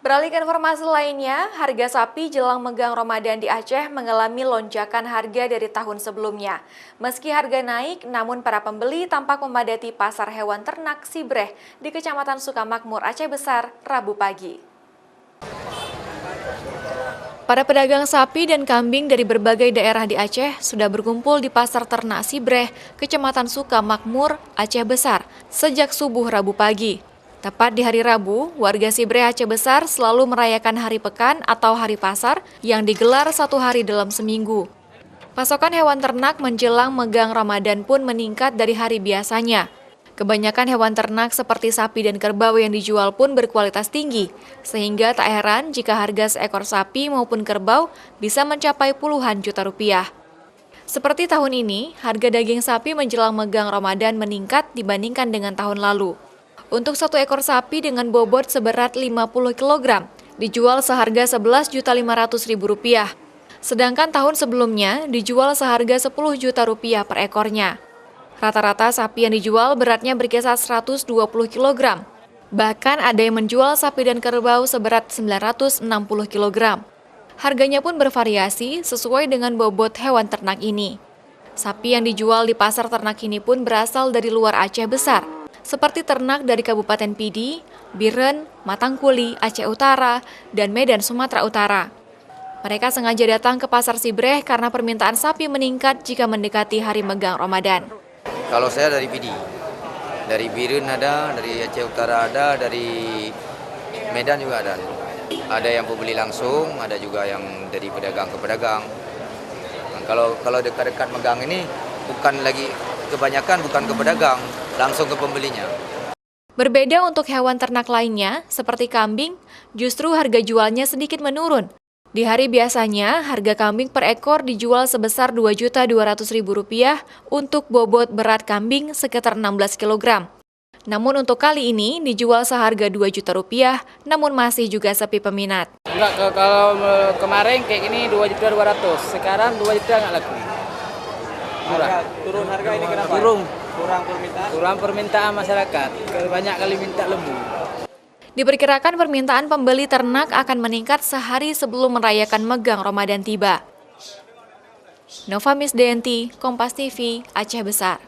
Beralih ke informasi lainnya, harga sapi jelang megang Ramadan di Aceh mengalami lonjakan harga dari tahun sebelumnya. Meski harga naik, namun para pembeli tampak memadati pasar hewan ternak Sibreh di Kecamatan Sukamakmur, Aceh Besar, Rabu pagi. Para pedagang sapi dan kambing dari berbagai daerah di Aceh sudah berkumpul di Pasar Ternak Sibreh, Kecamatan Sukamakmur, Aceh Besar, sejak subuh Rabu pagi. Tepat di hari Rabu, warga Sibreh Aceh Besar selalu merayakan Hari Pekan atau Hari Pasar yang digelar satu hari dalam seminggu. Pasokan hewan ternak menjelang megang Ramadan pun meningkat dari hari biasanya. Kebanyakan hewan ternak seperti sapi dan kerbau yang dijual pun berkualitas tinggi, sehingga tak heran jika harga seekor sapi maupun kerbau bisa mencapai puluhan juta rupiah. Seperti tahun ini, harga daging sapi menjelang megang Ramadan meningkat dibandingkan dengan tahun lalu. Untuk satu ekor sapi dengan bobot seberat 50 kg, dijual seharga Rp11.500.000. Sedangkan tahun sebelumnya dijual seharga Rp10 juta per ekornya. Rata-rata sapi yang dijual beratnya berkisar 120 kg. Bahkan ada yang menjual sapi dan kerbau seberat 960 kg. Harganya pun bervariasi sesuai dengan bobot hewan ternak ini. Sapi yang dijual di pasar ternak ini pun berasal dari luar Aceh Besar, seperti ternak dari Kabupaten Pidi, Biren, Matangkuli, Aceh Utara, dan Medan, Sumatera Utara. Mereka sengaja datang ke Pasar Sibreh karena permintaan sapi meningkat jika mendekati hari megang Ramadan. Kalau saya dari Pidi, dari Biren ada, dari Aceh Utara ada, dari Medan juga ada. Ada yang pembeli langsung, ada juga yang dari pedagang ke pedagang. Kalau dekat-dekat megang ini bukan lagi kebanyakan bukan ke pedagang, langsung ke pembelinya. Berbeda untuk hewan ternak lainnya, seperti kambing, justru harga jualnya sedikit menurun. Di hari biasanya, harga kambing per ekor dijual sebesar Rp2.200.000 untuk bobot berat kambing sekitar 16 kg. Namun untuk kali ini dijual seharga Rp2 juta, namun masih juga sepi peminat. Enggak, kalau kemarin kayak gini Rp2.200.000, sekarang Rp2 juta nggak laku. Murah. Turun harga ini kenapa? Kurang permintaan? Kurang permintaan masyarakat, banyak kali minta lembu. Diperkirakan permintaan pembeli ternak akan meningkat sehari sebelum merayakan megang Ramadan tiba. Nova Misdayanti, Kompas TV, Aceh Besar.